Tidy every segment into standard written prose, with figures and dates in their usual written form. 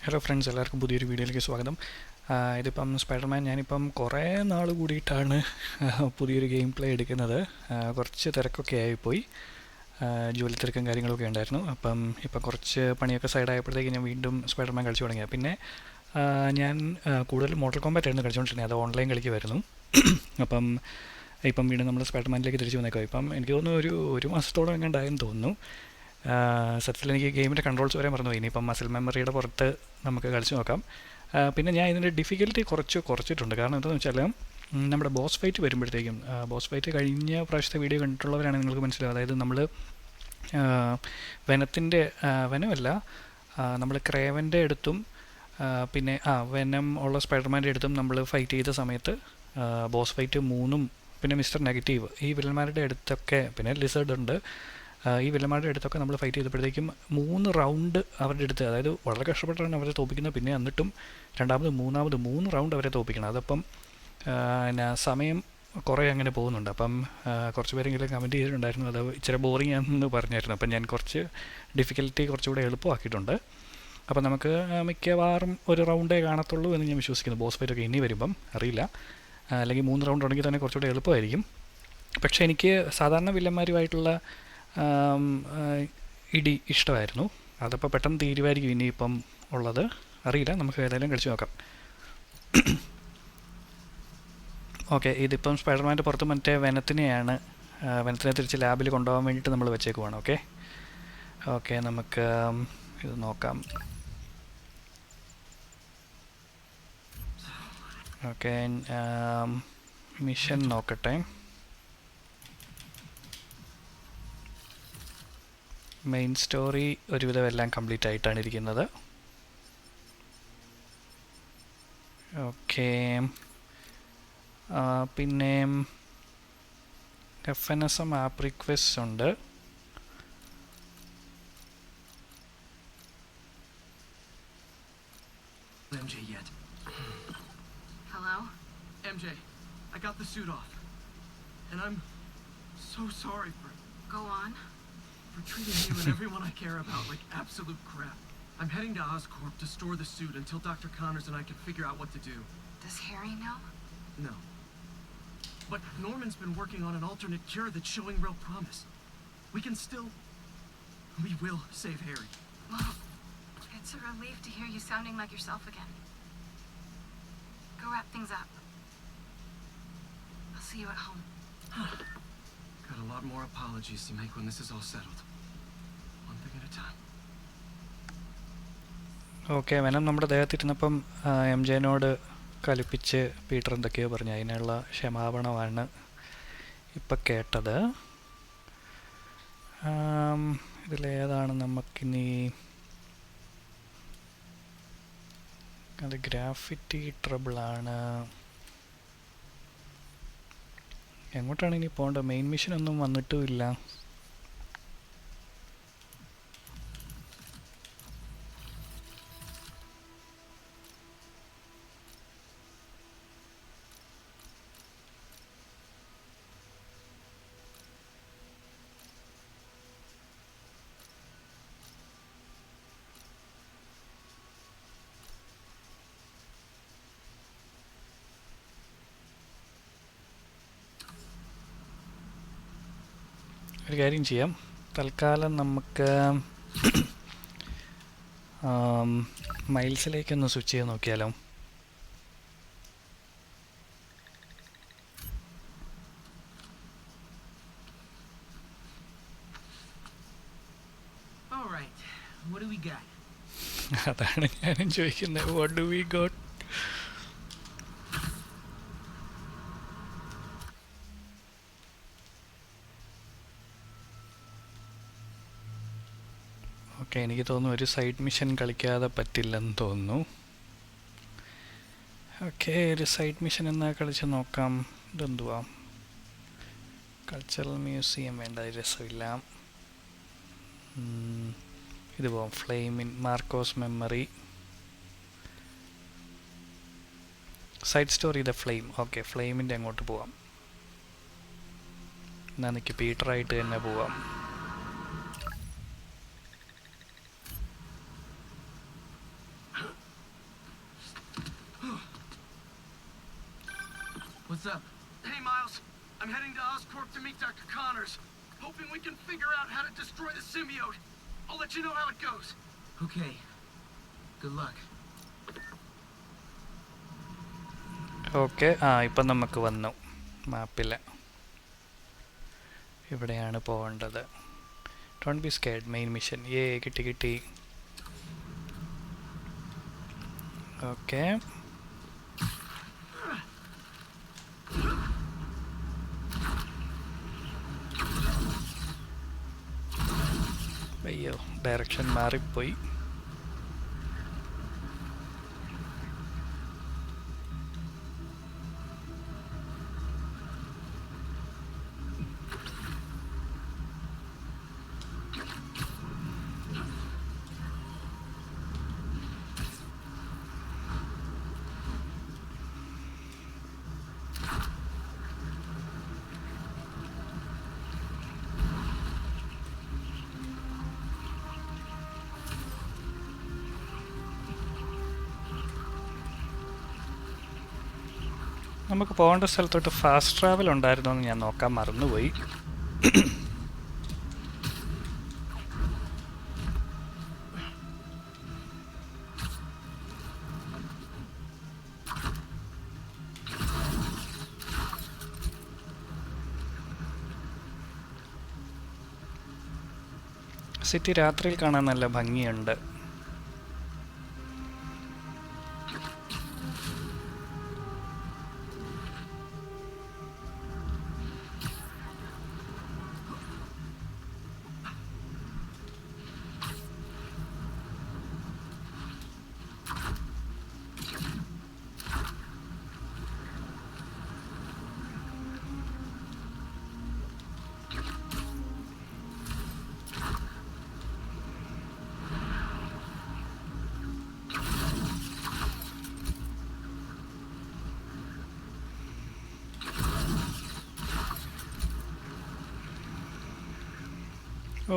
Hello friends, എല്ലാവർക്കും പുതിയൊരു വീഡിയോയിലേക്ക് സ്വാഗതം. ഇതിപ്പം സ്പൈഡർമാൻ ഞാനിപ്പം കുറേ നാൾ കൂടിയിട്ടാണ് പുതിയൊരു ഗെയിം പ്ലേ എടുക്കുന്നത്. കുറച്ച് തിരക്കൊക്കെ ആയിപ്പോയി, ജോലി തിരക്കും കാര്യങ്ങളൊക്കെ ഉണ്ടായിരുന്നു. ഇപ്പം കുറച്ച് പണിയൊക്കെ സൈഡായപ്പോഴത്തേക്ക് ഞാൻ വീണ്ടും സ്പൈഡർമാൻ കളിച്ചു തുടങ്ങിയത്. പിന്നെ ഞാൻ കൂടുതൽ മോട്ടൽ കോമ്പാറ്റ് ആയിരുന്നു കളിച്ചുകൊണ്ടിരുന്നത്, അത് ഓൺലൈൻ കളിക്കുമായിരുന്നു. ഇപ്പം വീണ്ടും നമ്മൾ സ്പൈഡർമാനിലേക്ക് തിരിച്ചു വന്നേക്കാം. എനിക്ക് തോന്നുന്നു ഒരു മാസത്തോളം എങ്ങാണ്ടായെന്ന് തോന്നുന്നു. സത്യത്തിൽ എനിക്ക് ഗെയിമിൻ്റെ കൺട്രോൾസ് വരെ മറന്നുപോയി. ഇനിയിപ്പം മസിൽ മെമ്മറിയുടെ പുറത്ത് നമുക്ക് കളിച്ച് നോക്കാം. പിന്നെ ഞാൻ ഇതിൻ്റെ ഡിഫിക്കൽറ്റി കുറച്ചിട്ടുണ്ട്. കാരണം എന്താണെന്ന് വെച്ചാൽ നമ്മുടെ ബോസ് ഫൈറ്റ് വരുമ്പോഴത്തേക്കും, ബോസ് ഫൈറ്റ് കഴിഞ്ഞ പ്രാവശ്യത്തെ വീഡിയോ കണ്ടിട്ടുള്ളവരാണ് നിങ്ങൾക്ക് മനസ്സിലാവും. അതായത് നമ്മൾ വെനമല്ല, നമ്മൾ ക്രേവൻ്റെ അടുത്തും പിന്നെ വെനം ഉള്ള സ്പൈഡർമാൻ്റെ അടുത്തും നമ്മൾ ഫൈറ്റ് ചെയ്ത സമയത്ത് ബോസ് ഫൈറ്റ് 3 പിന്നെ മിസ്റ്റർ നെഗറ്റീവ്, ഈ വില്ലന്മാരുടെ അടുത്തൊക്കെ, പിന്നെ ലിസേർഡ് ഉണ്ട്, ഈ വില്ലന്മാരുടെ അടുത്തൊക്കെ നമ്മൾ ഫൈറ്റ് ചെയ്തപ്പോഴത്തേക്കും 3 റൗണ്ട് അവരുടെ അടുത്ത്, അതായത് വളരെ കഷ്ടപ്പെട്ടാണ് അവരെ തോൽപ്പിക്കുന്നത്. പിന്നെ എന്നിട്ടും രണ്ടാമത് 3 റൗണ്ട് അവരെ തോൽപ്പിക്കണം. അതപ്പം സമയം കുറേ അങ്ങനെ പോകുന്നുണ്ട്. കുറച്ച് പേരെങ്കിലും കമൻറ്റ് ചെയ്തിട്ടുണ്ടായിരുന്നു അത് ഇച്ചിരി ബോറിംഗ് ആണെന്ന് പറഞ്ഞായിരുന്നു. അപ്പം ഞാൻ കുറച്ച് ഡിഫിക്കൽറ്റി കുറച്ചുകൂടെ എളുപ്പമാക്കിയിട്ടുണ്ട്. അപ്പം നമുക്ക് മിക്കവാറും ഒരു റൗണ്ടേ കാണത്തുള്ളൂ എന്ന് ഞാൻ വിശ്വസിക്കുന്നു. ബോസ് ഫൈറ്റൊക്കെ ഇനി വരുമ്പം അറിയില്ല, അല്ലെങ്കിൽ 3 റൗണ്ട് ഉണ്ടെങ്കിൽ തന്നെ കുറച്ചുകൂടെ എളുപ്പമായിരിക്കും. പക്ഷേ എനിക്ക് സാധാരണ വില്ലന്മാരുമായിട്ടുള്ള ഇടി ഇഷ്ടമായിരുന്നു. അതപ്പോൾ പെട്ടെന്ന് തീരുമായിരിക്കും ഇനിയിപ്പം ഉള്ളത്, അറിയില്ല. നമുക്ക് ഏതായാലും കളിച്ച് നോക്കാം. ഓക്കെ, ഇതിപ്പം സ്പൈഡർമാൻ്റെ പുറത്ത് മറ്റേ വെനത്തിനെ തിരിച്ച് ലാബിൽ കൊണ്ടുപോകാൻ വേണ്ടിയിട്ട് നമ്മൾ വെച്ചേക്കുവാണ്. ഓക്കെ, നമുക്ക് ഇത് നോക്കാം. ഓക്കെ, മിഷൻ നോക്കട്ടെ. മെയിൻ സ്റ്റോറി ഒരുവിധം എല്ലാം കംപ്ലീറ്റ് ആയിട്ടാണ് ഇരിക്കുന്നത്. ഓക്കെ, പിന്നെ FNSM ആപ്പ് റിക്വസ്റ്റ് ഉണ്ട്. MJ yet? Hello? MJ, I got the suit off. And I'm so sorry for Go on. treating you and everyone I care about like absolute crap. I'm heading to Oscorp to store the suit until Dr. Connors and I can figure out what to do. Does Harry know? No. But Norman's been working on an alternate cure that's showing real promise. We will save Harry. Well, it's a relief to hear you sounding like yourself again. Go wrap things up. I'll see you at home. Got a lot more apologies to make when this is all settled. One thing at a time. Okay, venom നമ്മുടെ ദേഹത്തിരുന്നപ്പം MJനോട് കലിപ്പിച്ച് Peter എന്തൊക്കെയോ പറഞ്ഞു. അതിനുള്ള ക്ഷമാപണമാണ് ഇപ്പം കേട്ടത്. ഇതിലേതാണ് നമുക്കിനി? അത് graffiti ട്രബിളാണ്. എങ്ങോട്ടാണ് ഇനി പോകേണ്ടത്? മെയിൻ മിഷനൊന്നും വന്നിട്ടുമില്ല. ഒരു കാര്യം ചെയ്യാം, തൽക്കാലം നമുക്ക് മൈൽസിലേക്കൊന്ന് സ്വിച്ച് ചെയ്ത് നോക്കിയാലോ? അതാണ് ഞാനും ചോദിക്കുന്നത്. What do we got? Okay, എനിക്ക് തോന്നുന്നു ഒരു സൈഡ് മിഷൻ കളിക്കാതെ പറ്റില്ലെന്ന് തോന്നുന്നു. ഓക്കെ, ഒരു സൈഡ് മിഷൻ എന്നാൽ കളിച്ച് നോക്കാം. ഇതെന്തുവാ? കൾച്ചറൽ മ്യൂസിയം വേണ്ട, രസമില്ല. ഇത് പോവാം. ഫ്ലെയിമിൻ Markose memory, side story the flame. Okay, ഫ്ലെയിമിൻ്റെ അങ്ങോട്ട് പോവാം. എന്നാൽ എനിക്ക് പീറ്ററായിട്ട് തന്നെ പോവാം. What's up? Hey, Miles. I'm heading to Oscorp to meet Dr. Connors. Hoping we can figure out how to destroy the symbiote. I'll let you know how it goes. Okay. Good luck. Okay, ഇപ്പം നമുക്ക് വന്നു മാപ്പിൽ. ഇവിടെയാണ് പോകേണ്ടത്. Don't be scared, main mission. കിട്ടി. Okay, അയ്യോ direction മാറിപ്പോയി. നമുക്ക് പോകേണ്ട സ്ഥലത്തോട്ട് ഫാസ്റ്റ് ട്രാവൽ ഉണ്ടായിരുന്നോ എന്ന് ഞാൻ നോക്കാൻ മറന്നുപോയി. സിറ്റി രാത്രിയിൽ കാണാൻ നല്ല ഭംഗിയുണ്ട്.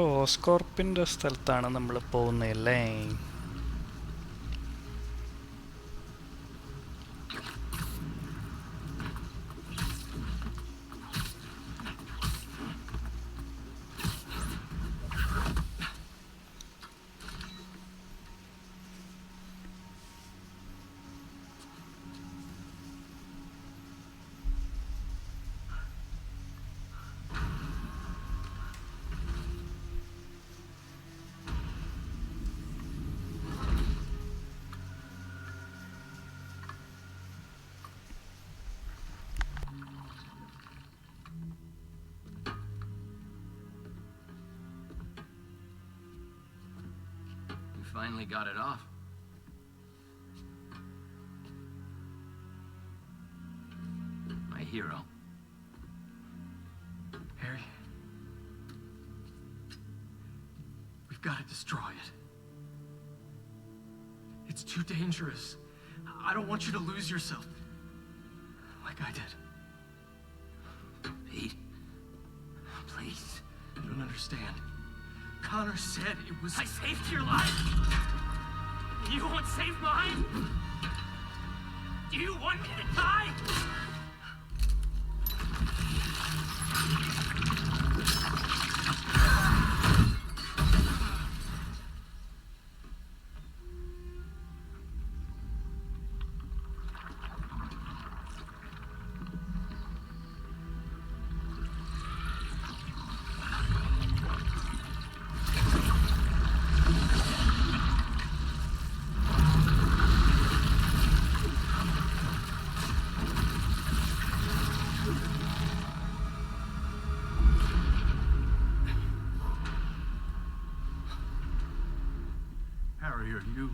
ഓസ്കോർപ്പിൻ്റെ സ്ഥലത്താണ് നമ്മൾ പോകുന്നതല്ലേ? Finally got it off. My hero. Harry, we've got to destroy it. It's too dangerous. I don't want you to lose yourself like I did. Pete, please. You don't understand. Connor said it was... I saved your life! You won't save mine? Do you want me to die? Are you?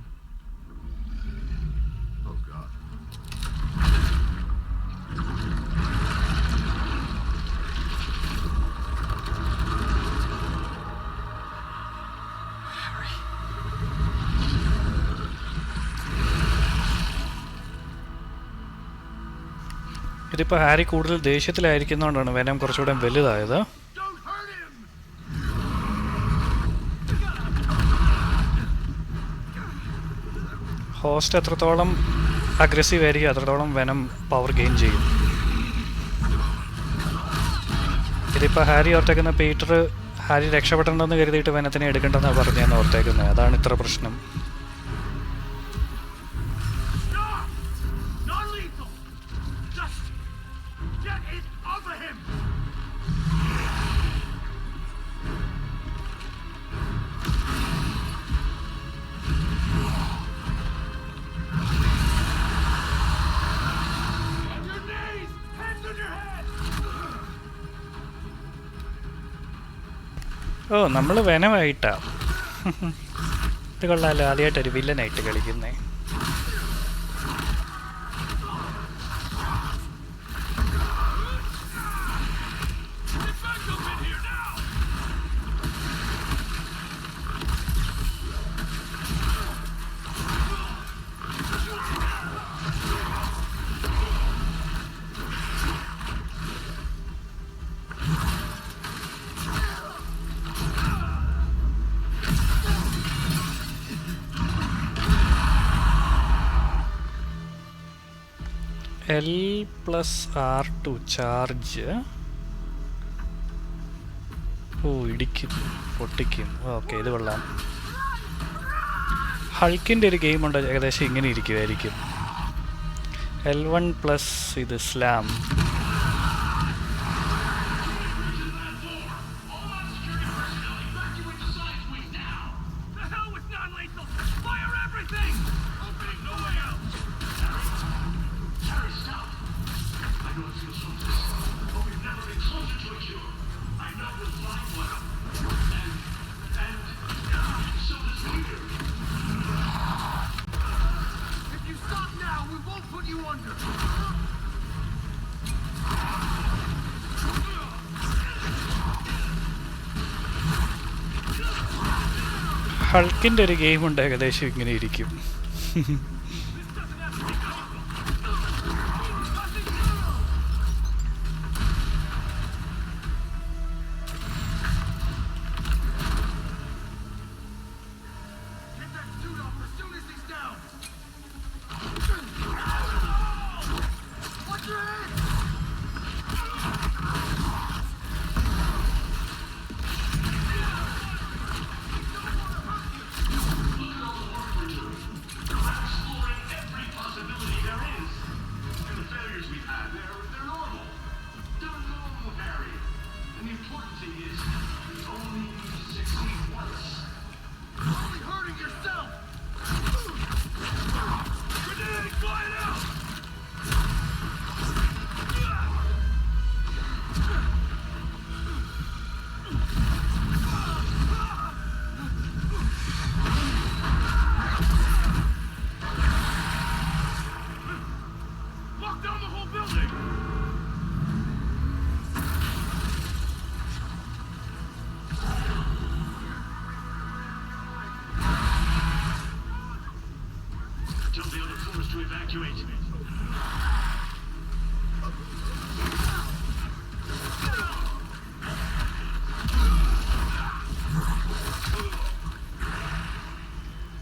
Oh, God. Harry. ഇതിപ്പോൾ Harry കൂടുതൽ ദേഷ്യത്തിലായിരിക്കുന്നതുകൊണ്ടാണ് venom കുറച്ചുകൂടെ വലുതായത്. Host എത്രത്തോളം aggressive ആയിരിക്കും അത്രത്തോളം venom power gain ചെയ്യും. ഇതിപ്പോൾ Harry ഓർത്തേക്കുന്ന Peter Harry രക്ഷപ്പെടണമെന്ന് കരുതിയിട്ട് വെനത്തിനെ എടുക്കണ്ടെന്നാണ് പറഞ്ഞതെന്ന് ഓർത്തേക്കുന്നത്. അതാണ് ഇത്ര പ്രശ്നം. ഓ, നമ്മൾ വെനമായിട്ടാ. ഇത് കൊള്ളാമല്ലോ, ആദ്യമായിട്ടൊരു വില്ലനായിട്ട് കളിക്കുന്നേ. L+R2 charge. ഓ, ഇടിക്കും, പൊട്ടിക്കും. ഓക്കെ, ഇത് കൊള്ളാം. ഹൾക്കിൻ്റെ ഒരു ഗെയിമുണ്ട്, ഏകദേശം ഇങ്ങനെ ഇരിക്കുമായിരിക്കും. L1+ ഇത് സ്ലാം. ഹൾക്കിൻ്റെ ഒരു ഗെയിമുണ്ട്, ഏകദേശം ഇങ്ങനെ ഇരിക്കും.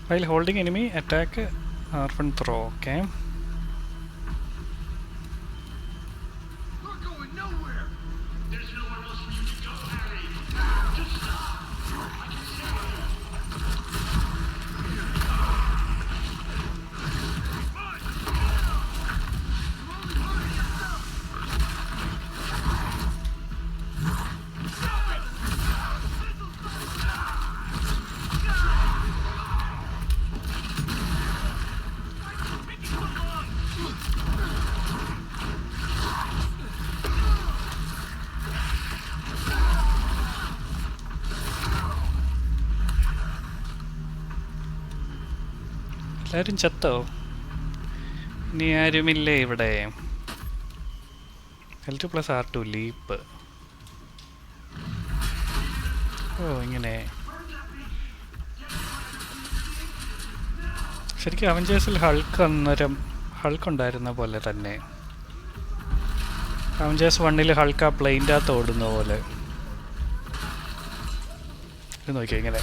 While holding enemy, attack R1 throw. Okay. We're going nowhere. There's nowhere else for you to go, Harry. Just stop. I can see you. എല്ലാവരും ചത്തോ? ഇനി ആരുമില്ലേ ഇവിടെ? L2+R2 leap. ഓ, ഇങ്ങനെ. ശരിക്കും അവഞ്ചേഴ്സിൽ ഹൾക്ക് ഉണ്ടായിരുന്ന പോലെ തന്നെ. അവഞ്ചേഴ്സ് 1 ഹൾക്ക് ആ പ്ലെയിൻ്റെ അകത്ത് ഓടുന്ന പോലെ. ഇത് നോക്കിയാൽ ഇങ്ങനെ.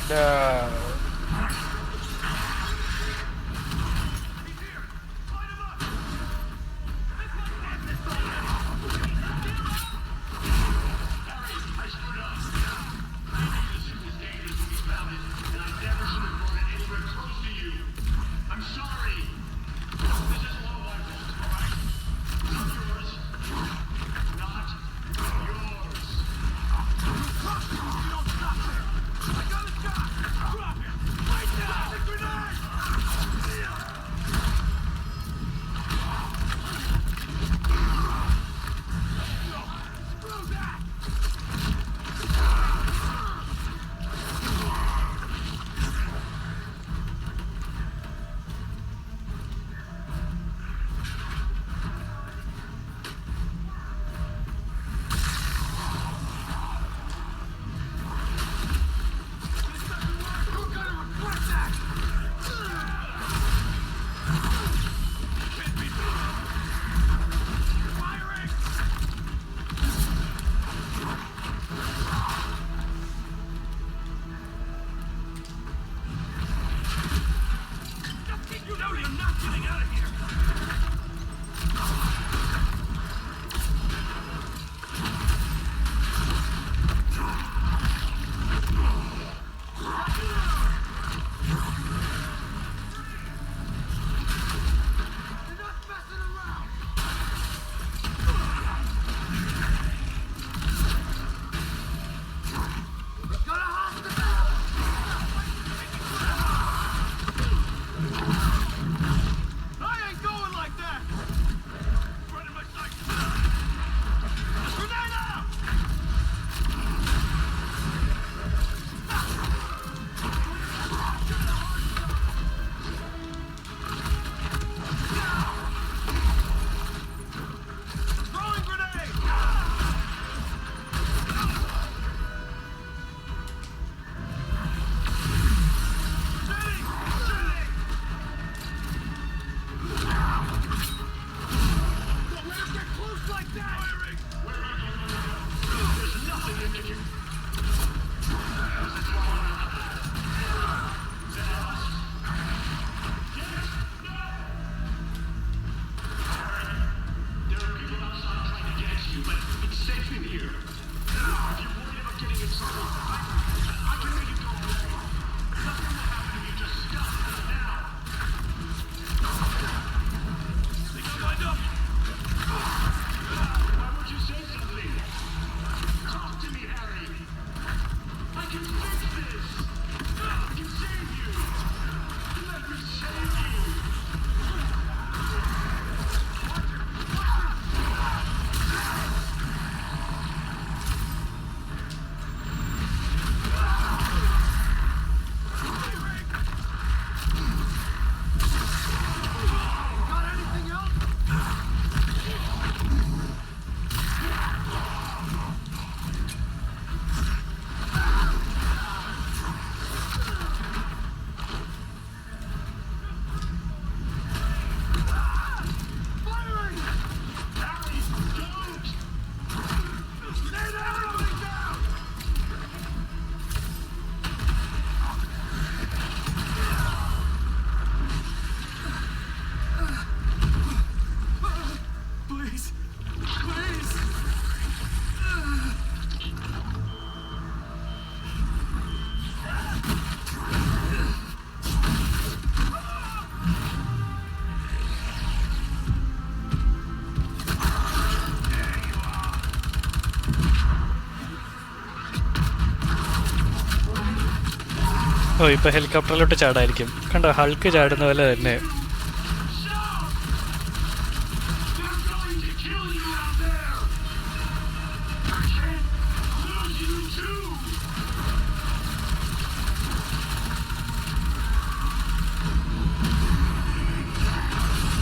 ഓ ഇപ്പോൾ ഹെലികോപ്റ്ററിലോട്ട് ചാടായിരിക്കും. കണ്ടോ, ഹൾക്ക് ചാടുന്ന പോലെ തന്നെ.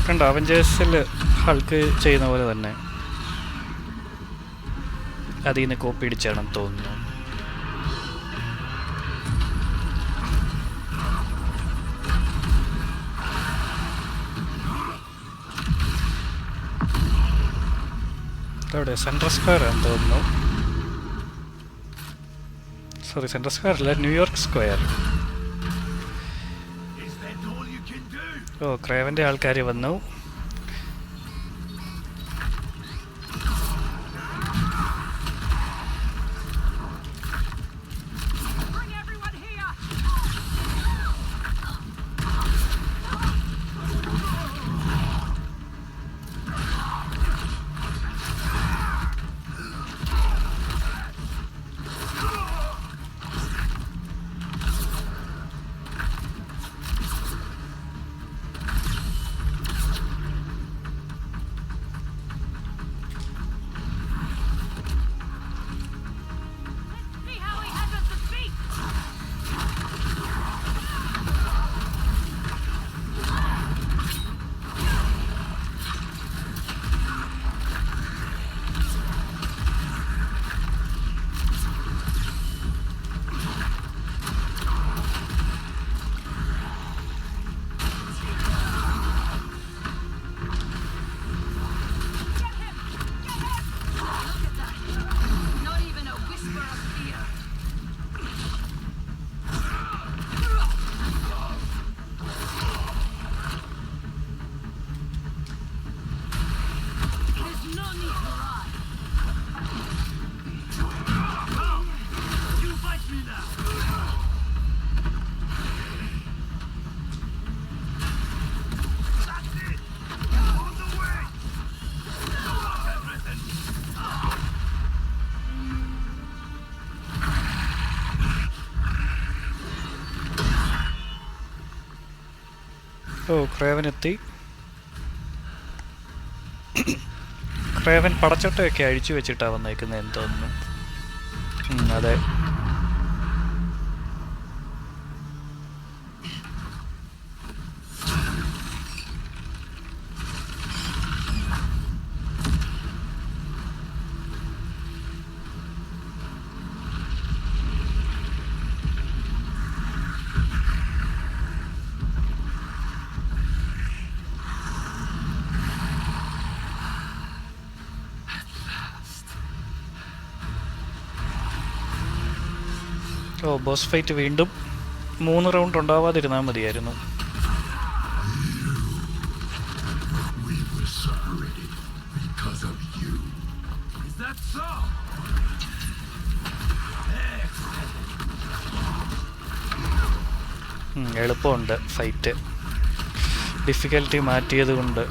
കണ്ടോ, അവഞ്ചേഴ്സിൽ ഹൾക്ക് ചെയ്യുന്ന പോലെ തന്നെ. അതിൽ നിന്ന് കോപ്പി അടിച്ചാണെന്ന് തോന്നുന്നു. അവിടെ സെൻട്രൽ സ്ക്വയർ ആണെന്ന് തോന്നുന്നു. സോറി, സെൻട്രൽ സ്ക്വയർ അല്ല, ന്യൂയോർക്ക് സ്ക്വയർ. ഓ, ക്രേവൻ്റെ ആൾക്കാർ വന്നു. ഓ, ക്രേവൻ എത്തി. ക്രേവൻ പടച്ചോട്ടയൊക്കെ അഴിച്ചു വെച്ചിട്ടാണ് വന്നേക്കുന്നത് എന്ന് തോന്നുന്നു. അതെ. ഓ, ബോസ് ഫൈറ്റ് വീണ്ടും 3 റൗണ്ട് ഉണ്ടാവാതിരുന്നാൽ മതിയായിരുന്നു. എളുപ്പമുണ്ട് ഫൈറ്റ്, ഡിഫിക്കൽറ്റി മാറ്റിയത് കൊണ്ട്.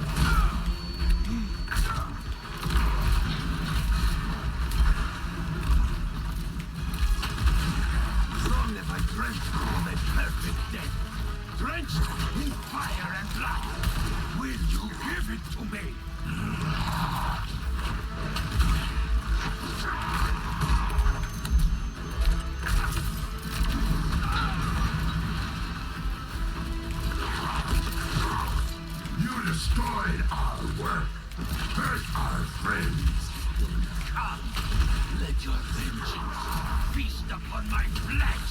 Destroyed our work, hurt our friends. Come, let your vengeance feast upon my flesh.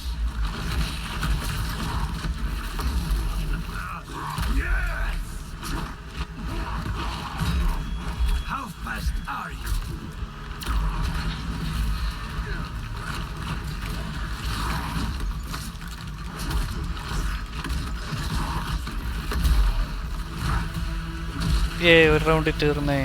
Yes! How fast are you? ഒരു റൗണ്ടിൽ തീർന്നേ.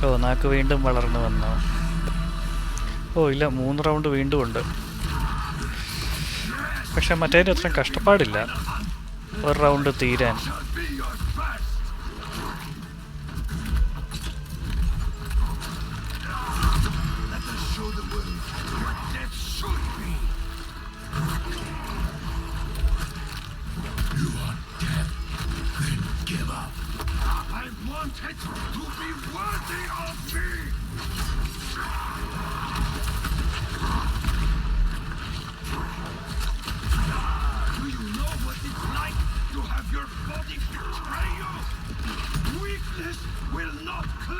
ഓ, നാക്ക് വീണ്ടും വളർന്നു വന്നു. ഓ ഇല്ല, 3 റൗണ്ട് വീണ്ടും ഉണ്ട്. പക്ഷെ മറ്റേതിന് അത്രയും കഷ്ടപ്പാടില്ല 1 റൗണ്ട് തീരാൻ.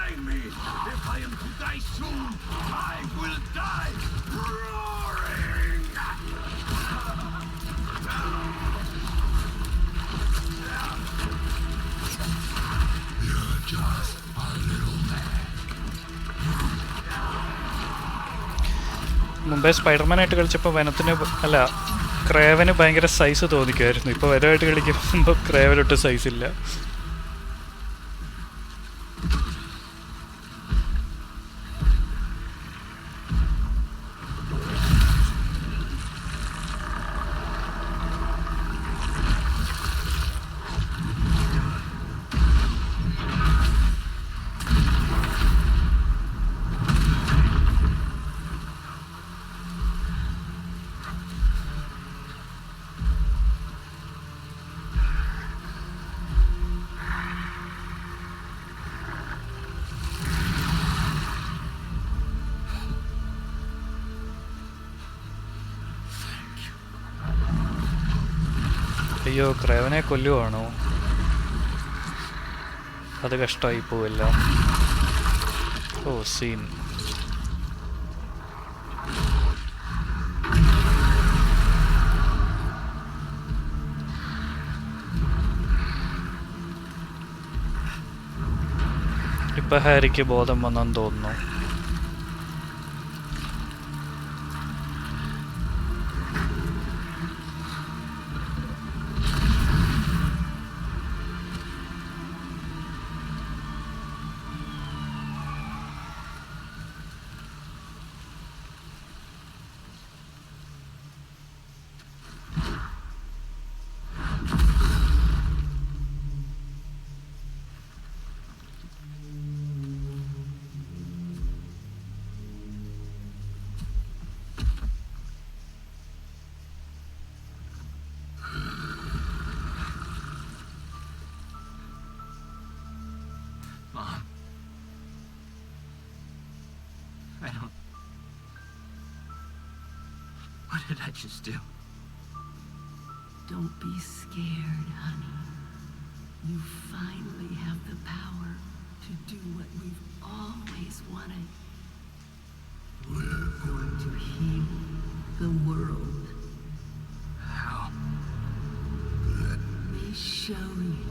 blame me. If I am to die soon, I will die roaring. You're just a little man. മുമ്പേ സ്പൈഡർമാനായിട്ട് കളിച്ചപ്പോൾ വനത്തിന് അല്ല ക്രേവന് ഭയങ്കര സൈസ് തോന്നിക്കുമായിരുന്നു. ഇപ്പോൾ വരമായിട്ട് കളിക്കുമ്പോൾ ക്രേവനൊട്ട് സൈസ് ഇല്ല. അയ്യോ, ക്രേവനെ കൊല്ലുവാണോ? അത് കഷ്ടമായി പോവല്ല. ഓ സീൻ. ഇപ്പൊ ഹാരിക്ക് ബോധം വന്നെന്ന് തോന്നുന്നു. Mom. I don't... What did I just do? Don't be scared, honey. You finally have the power to do what we've always wanted. We're going to heal the world. How? Let me show you.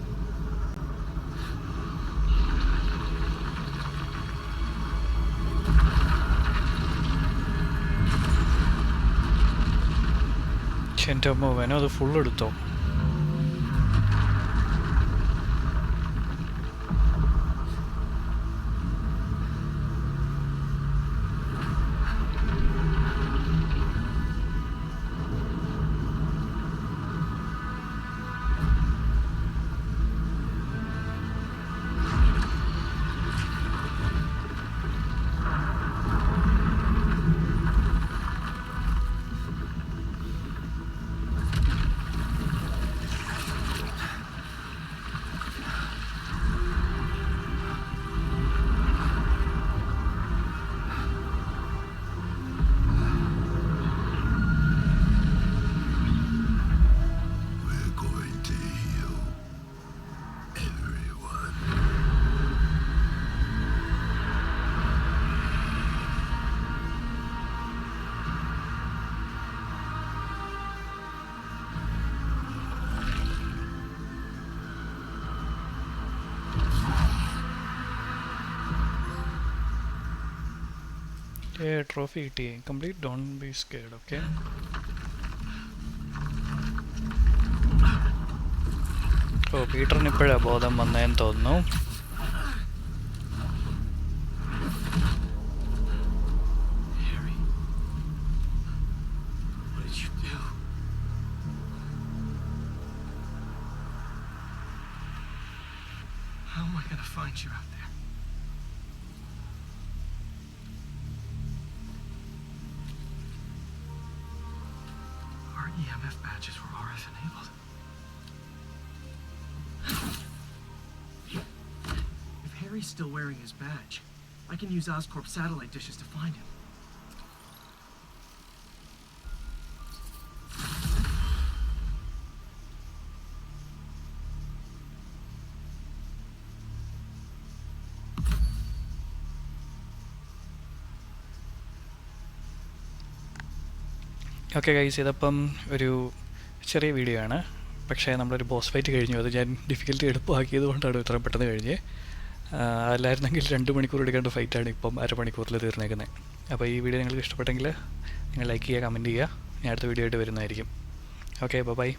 എൻ്റെ അമ്മ വേനോ അത് full എടുത്തോ? Trophy കിട്ടി. Complete don't be scared. Okay, oh പീറ്ററിന് ഇപ്പോഴാണ് ബോധം വന്നതെന്ന് തോന്നുന്നു. Harry, what did you do? How am I gonna find you out there? Our EMF badges were RF enabled. If Harry's still wearing his badge, I can use Oscorp satellite dishes to find him. Okay guys, ഇതിപ്പം ഒരു ചെറിയ video ആണ്. പക്ഷേ നമ്മളൊരു boss fight കഴിഞ്ഞു. അത് ഞാൻ difficulty എളുപ്പമാക്കിയത് കൊണ്ടാണ് ഇത്രയും പെട്ടെന്ന് കഴിഞ്ഞ്. അല്ലായിരുന്നെങ്കിൽ 2 മണിക്കൂർ എടുക്കേണ്ട ഫൈറ്റാണ് ഇപ്പം അരമണിക്കൂറിൽ തീർന്നേക്കുന്നത്. അപ്പോൾ ഈ വീഡിയോ നിങ്ങൾക്ക് ഇഷ്ടപ്പെട്ടെങ്കിൽ നിങ്ങൾ ലൈക്ക് ചെയ്യുക, കമൻറ്റ് ചെയ്യുക. ഞാൻ അടുത്ത വീഡിയോ ആയിട്ട് വരുന്നതായിരിക്കും. Okay, by.